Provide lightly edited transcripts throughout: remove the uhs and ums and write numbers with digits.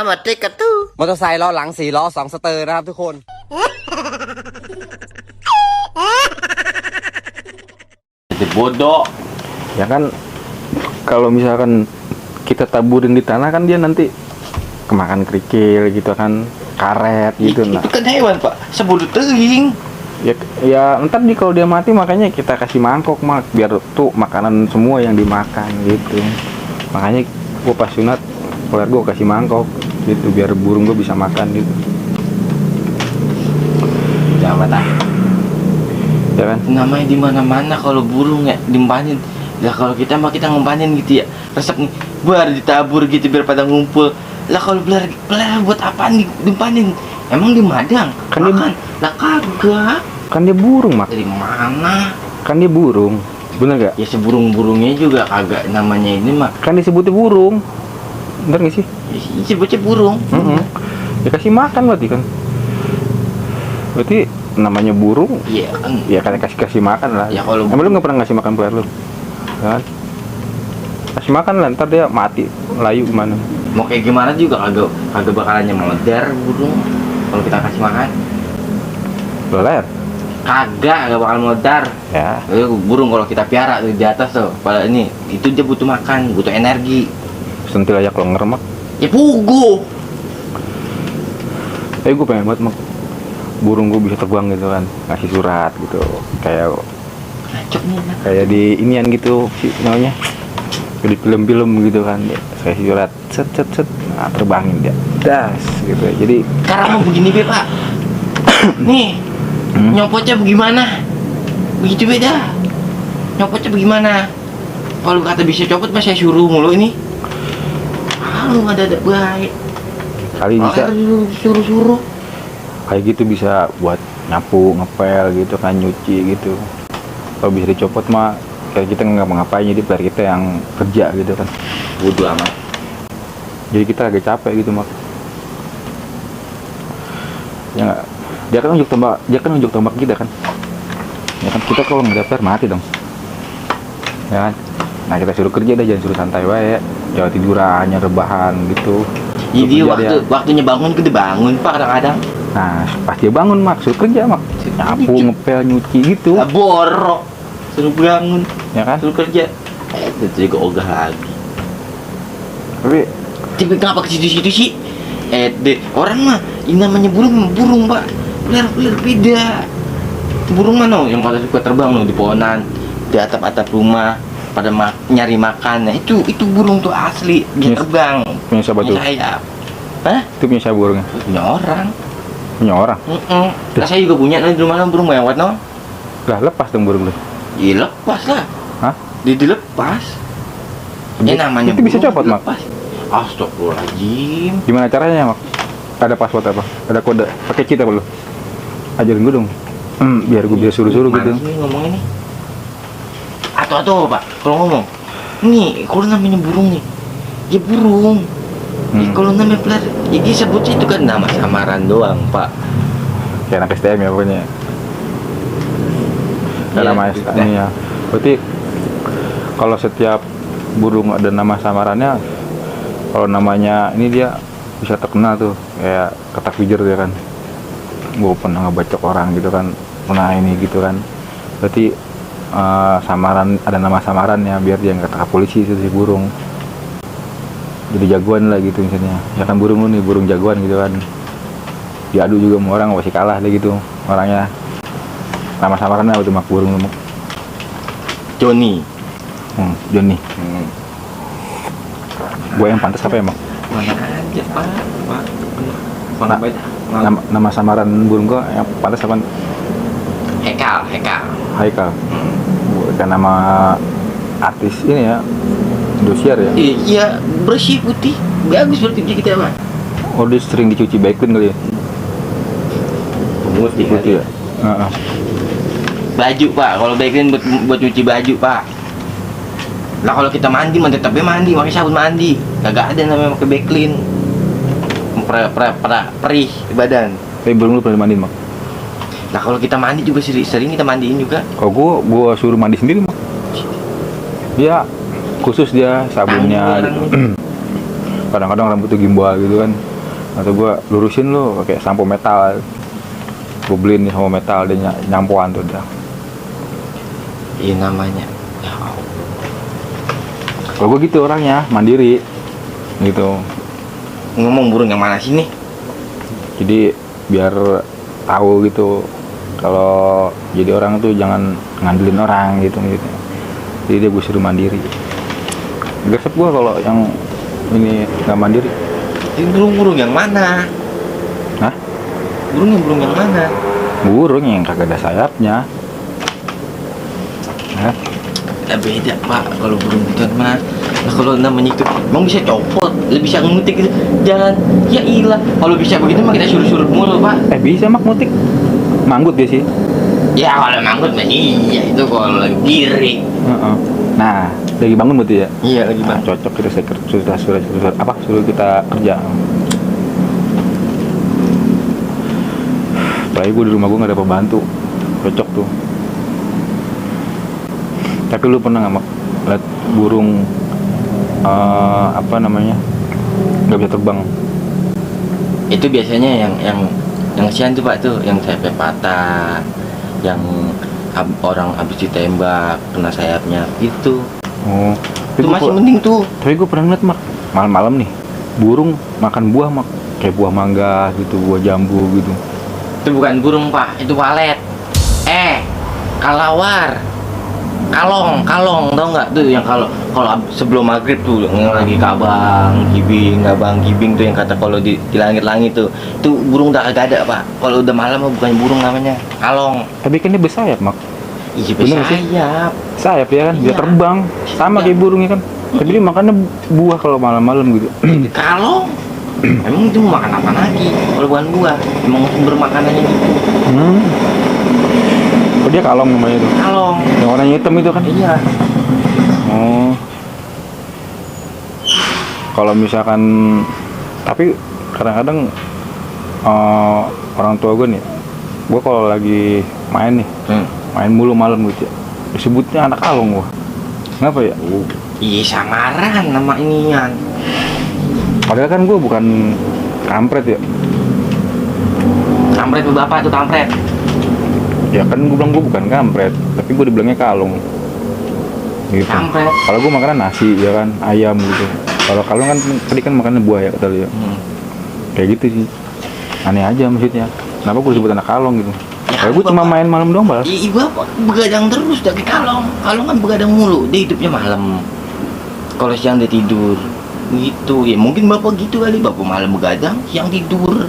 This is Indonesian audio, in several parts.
มาเตะกระตู้ มอเตอร์ไซค์ล้อหลัง4 ล้อ 2 สเตอร์นะครับทุกคน Itu bodoh. Ya kan kalau misalkan kita taburin di tanah kan dia nanti kemakan kerikil gitu kan, karet gitu. Nah, Itu kan hewan pak, sebulu teuing. ya ntar kalau dia mati makanya kita kasih mangkok mak, biar tuh makanan semua yang dimakan gitu. Makanya gua pas sunat keluar gua kasih mangkok gitu biar burung gua bisa makan gitu. Jangan tak. Ya kan? Namanya di mana-mana kalau burung ya dimpanin. Lah kalau kita mah kita ngempanin gitu ya. Resep nih, buar ditabur gitu biar pada ngumpul. Lah kalau belar buat apaan dimpanin? Emang di madang? Kan dia- Makan. Lah kagak. Kan dia burung mak, Dari mana? kan dia burung, bener gak? Ya seburung-burungnya juga kagak namanya ini mah. Kan disebutnya burung, bener gak sih? Ya, sebutnya burung. Ya kasih makan berarti kan. Berarti namanya burung, Iya kan. ya kan kasih makan lah. Ya kalau Emang lu nggak pernah ngasih makan peler lu? Kan? Kasih makan lah, ntar dia mati, layu gimana? mau kayak gimana juga kagak bakalannya modar burung kalau kita kasih makan. Peler? Kagak bakal modar. Ya. Burung kalau kita piara tuh di atas tuh, pada ini itu dia butuh makan, butuh energi. Sentil aja kalau ngeremak. Ya pugu. Gue pengen banget mak, burung gue bisa terbang gitu kan, ngasih surat gitu, Ngacok nih. kayak di inian gitu sih namanya, di film-film gitu kan, dia kasih surat, set, nah, terbangin dia, das gitu. Jadi Sekarang mau begini be pak. Nih, nyopotnya bagaimana? Begitu beda. Nyopotnya bagaimana? Kalau kata bisa copot, mas saya suruh mulu ini. Lu ada baik. kali bisa Suruh. kayak gitu bisa buat nyapu, ngepel gitu kan, nyuci gitu. Kalau bisa dicopot mah kayak kita nggak ngapain, jadi biar kita yang kerja gitu kan. Bodoh amat. Jadi kita agak capek gitu mak. Ya nggak? Dia kan unjuk tombak kita kan. Ya kan kita kalau nggak daftar mati dong. Ya kan? Nah kita suruh kerja dah, jangan suruh santai wae. Jangan tiduran, rebahan gitu. Jadi Suruh kerja dia. waktunya bangun kita bangun pak kadang-kadang. Nah pas dia bangun mak, suruh kerja mak. Nyapu, ngepel, nyuci gitu. Lah borok. Suruh bangun, Ya kan? suruh kerja. Itu juga ogah lagi. Tapi Tapi kenapa ke situ-situ sih? Orang mah ini namanya burung pak. Pelir beda. Burung mana yang pada suka terbang loh di pohonan, di atap-atap rumah, pada nyari makan. Nah, itu burung tuh asli dia Punya- terbang. punya siapa tuh? Sayap. Hah? itu punya siapa burungnya? Punya orang. Punya orang. Nah, saya juga punya nih di rumah burung lewat no. Lah lepas dong burung lu. Iya lepas lah. Hah? Dilepas. Ya namanya Itu bisa burung copot, Mak? dilepas. Astagfirullahaladzim. Gimana caranya mak? Ada password apa? Ada kode? Pakai cheat apa lu? Ajarin gue dong. Biar gue bisa suruh-suruh gitu. Mana sih ngomong ini? Atau pak, kalau ngomong nih, kalau namanya burung nih, ya burung. Ya, kalau namanya pelar, ya disebut itu kan nama samaran doang pak. Kayak anak STM ya pokoknya. Kayak Iya, nama gitu. STM ya. Berarti kalau setiap burung ada nama samarannya, kalau namanya ini dia bisa terkenal tuh, kayak ketak pijer ya kan. Gue pernah ngebacok orang gitu kan, pernah ini gitu kan. Berarti samaran, ada nama samarannya biar dia nggak ketangkap polisi itu si burung. Jadi jagoan lah gitu misalnya. Ya kan burung lu nih, burung jagoan gitu kan. Diadu juga sama orang masih kalah deh gitu orangnya. Nama samarannya apa tuh mak burung lu mak? Joni. Johnny. Gue yang pantas apa ya mak? Mana aja pak. Nah, nama samaran burung gua yang pantas apa? Hekal. Haikal. Bukan nama artis ini ya, Indosiar ya. Iya bersih putih, bagus berarti kita mah. Oh dia sering dicuci bacon kali ya? Putih Putih ya? Heeh. Baju pak, kalau backlin buat cuci baju pak. Lah kalau kita mandi mah tetapnya mandi, pakai sabun mandi. Kagak ada namanya pakai backlin. Perih di badan. Tapi burung lu pernah mandiin mak? Nah kalau kita mandi juga sering kita mandiin juga. Kalau gua suruh mandi sendiri mak. Dia khusus dia sabunnya gitu. Kadang-kadang rambut tuh gimbal gitu kan. atau gue lurusin lu pakai sampo metal. Gue beliin nih sampo metal, dia nyampuan tuh udah. Iya namanya. Ya Allah. Kalau gue gitu orangnya, mandiri gitu. Ngomong burung yang mana sih nih? Jadi biar tahu gitu kalau jadi orang tuh jangan ngandelin orang gitu. Jadi dia gue suruh mandiri. Gresep gue kalau yang ini nggak mandiri. Ini burung yang mana? Hah? Burung yang mana? Burung yang kagak ada sayapnya. Hah? Ya beda pak, kalau burung itu mah. Nah kalau namanya itu emang bisa copot, bisa ngutik gitu. Jangan, ya ilah. Kalau bisa begitu mah kita suruh-suruh mulu pak. Bisa mak mutik. Manggut dia sih. Ya kalau manggut mah iya, itu kalau lagi diri. Nah, lagi bangun berarti ya? Iya lagi Nah, bang. cocok kita suruh kita kerja. Apalagi gue di rumah gue nggak ada pembantu, cocok tuh. Tapi lu pernah nggak lihat burung apa namanya nggak bisa terbang? Itu biasanya yang sian tuh pak tuh, yang sayapnya patah, yang orang habis ditembak kena sayapnya gitu. Oh, Itu masih mending tuh. Tapi gue pernah ngeliat mak malam-malam nih burung makan buah mak, kayak buah mangga gitu, buah jambu gitu. Itu bukan burung pak, itu walet. Kalawar, kalong tau nggak tuh yang kalau sebelum maghrib tuh yang lagi abang gibing tuh yang kata kalau di langit-langit tuh itu burung udah agak ada pak. Kalau udah malam mah bukan burung namanya, kalong. Tapi kan dia bersayap mak. Iya Bener sih? bersayap. Sayap ya kan, dia Iya. terbang sama kayak burungnya kan. Tapi dia makannya buah kalau malam-malam gitu. Kalong. Emang itu mau makan apa lagi? Kalau bukan buah, emang sumber makanannya gitu. Oh dia kalong namanya itu. Kalong. Yang warnanya hitam itu kan? Iya. Oh. Kalau misalkan, tapi kadang-kadang orang tua gue nih, gue kalau lagi main nih, main mulu malam gitu ya, disebutnya anak kalong gua. Kenapa ya? Iya samaran nama inian. Padahal kan gue bukan kampret ya. Kampret tuh bapak tuh kampret. Ya kan gue bilang gue bukan kampret, tapi gue dibilangnya kalong. Gitu. Kampret. Kalau gue makan nasi ya kan, ayam gitu. Kalau kalong kan tadi kan makannya buah ya kata dia. Kayak gitu sih. Aneh aja maksudnya. Kenapa gue disebut anak kalong gitu? Ya, Kalau gue cuma main malam doang balas. Ibu apa begadang terus dari kalong. Kalong kan begadang mulu, dia hidupnya malam. Kalau siang dia tidur. Gitu. Ya mungkin bapak gitu kali, bapak malam begadang, siang tidur.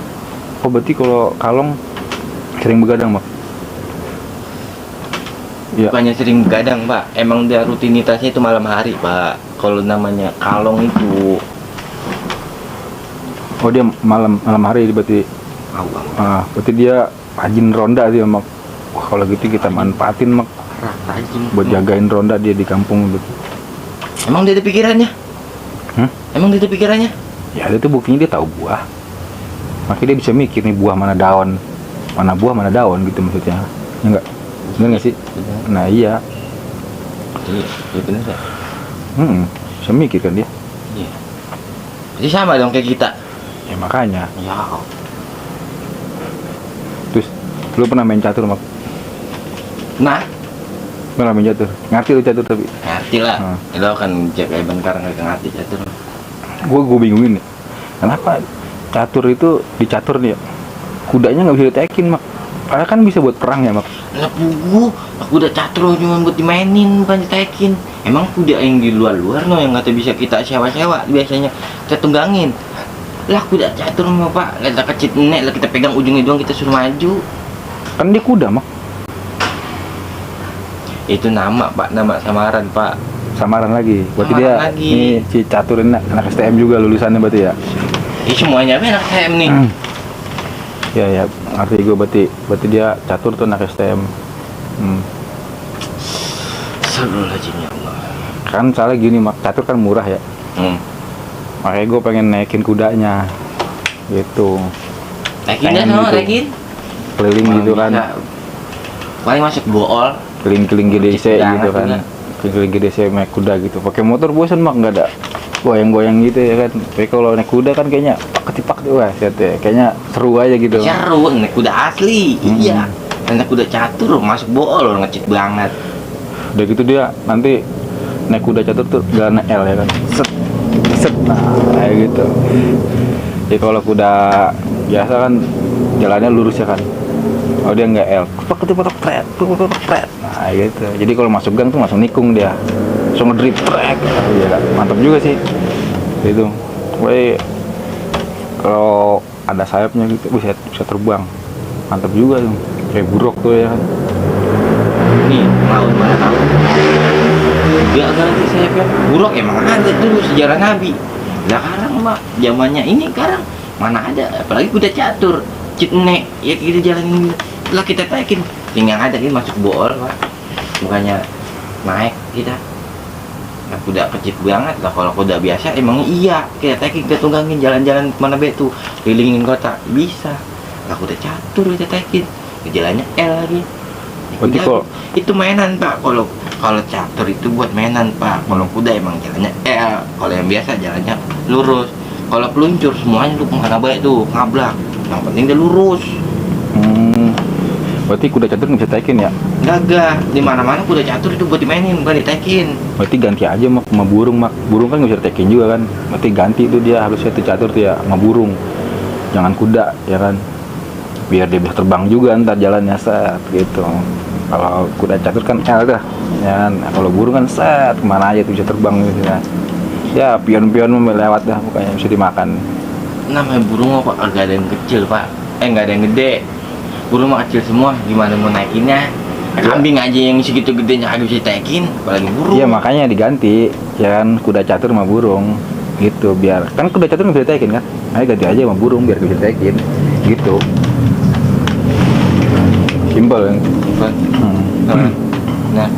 Oh berarti kalau kalong sering begadang mak? Ya. Bukannya sering begadang pak, emang dia rutinitasnya itu malam hari pak. Kalau namanya kalong itu. Oh dia malam hari berarti. Berarti dia rajin ronda dia mak. Wah kalau gitu kita manfaatin mak. Rajin. Buat jagain ronda dia di kampung gitu. Emang dia ada pikirannya? Emang dia ada pikirannya? Ya itu buktinya dia tahu buah. Makanya dia bisa mikir nih buah mana daun, mana buah mana daun gitu maksudnya. Ya enggak? Bener nggak sih? Bener. Nah iya. Iya bener ya. Bisa mikir kan dia. Iya. Jadi sama dong kayak kita. Ya makanya. Ya. Terus lu pernah main catur mak? Nah, Pernah main catur? Ngerti lu catur tapi? ngerti lah. Itu kan jaga bentar nggak ngerti catur. Gue bingungin nih. Kenapa catur itu dicatur nih ya? Kudanya nggak bisa ditekin mak. Padahal kan bisa buat perang ya mak. Lah aku udah catur cuma buat dimainin bukan ditekin. Emang kuda yang di luar-luar no yang nggak bisa kita sewa-sewa biasanya kita tunggangin. Lah kuda catur mah pak, kita kecil nenek lah kita pegang ujungnya doang kita suruh maju. Kan dia kuda mak. Itu nama pak, nama samaran pak. Samaran lagi. Berarti Samaran dia lagi. ini si catur ini anak STM juga lulusannya berarti ya? Semuanya apa anak STM nih. Ya arti gue berarti dia catur tuh anak STM. Astagfirullahaladzim ya Allah. Kan salah gini mak, catur kan murah ya. Makanya gue pengen naikin kudanya gitu. Naikin Pengen dah no, gitu. naikin. Keliling gitu kan, Paling masuk bool. keliling-keliling GDC Jangan gitu kan. juga. keliling desa naik kuda gitu. Pakai motor bosan mak, nggak ada goyang-goyang gitu ya kan. Tapi kalau naik kuda kan kayaknya ketipak tuh, wah kayaknya seru aja gitu. Seru, naik kuda asli. Iya. Naik kuda catur masuk bol ngecit banget. Udah gitu dia nanti naik kuda catur tuh jalan L ya kan. Set set, nah kayak gitu. Jadi kalau kuda biasa kan jalannya lurus ya kan. Oh dia nggak L, ketipak pret. Nah gitu. Jadi kalau masuk gang tuh langsung nikung dia, langsung ngedrip trek. Iya kan, mantap juga sih. Itu, woi kalau ada sayapnya gitu, bisa terbang, mantap juga tuh. Kayak buruk tuh ya kan. Nih, mau mana tahu? Gak ganti sayapnya. Buruk emang ada dulu sejarah Nabi. Sekarang mak, zamannya ini sekarang mana ada? Apalagi kuda catur, citne, ya kita jalanin lah kita taikin. Yang ada ini masuk bor pak. Bukannya naik kita. Nah, kuda kecil banget lah. Kalau kuda biasa emang iya kita taikin, kita tunggangin jalan-jalan mana betu, kelilingin kota bisa. Lah kuda catur kita taikin, jalannya L lagi. Berarti Kuda, kok itu mainan pak. Kalau catur itu buat mainan pak. Kalau kuda emang jalannya L. Kalau yang biasa jalannya lurus. Kalau peluncur semuanya lu kemana baik tuh ngablak. Yang penting dia lurus. berarti kuda catur nggak bisa taikin ya? Gagah di mana-mana kuda catur itu buat dimainin bukan ditaikin. Berarti ganti aja mak sama burung mak. Burung kan nggak bisa taikin juga kan. Berarti ganti tuh dia harusnya tuh catur tuh ya sama burung. Jangan kuda ya kan. Biar dia bisa terbang juga ntar jalannya set gitu. Kalau kuda catur kan L dah. Ya kan. Nah, kalau burung kan set kemana aja tuh bisa terbang gitu ya. Ya pion-pion lewat dah pokoknya bisa dimakan. Namanya burung apa? Gak ada yang kecil pak. Nggak ada yang gede. Burung mah kecil semua. Gimana mau naikinnya? Kambing aja yang segitu gedenya agak bisa taikin, apalagi burung. Iya makanya diganti ya kan, kuda catur sama burung gitu, biar kan kuda catur nggak bisa taikin kan, ayo ganti aja sama burung biar bisa taikin gitu, simpel kan. Nah.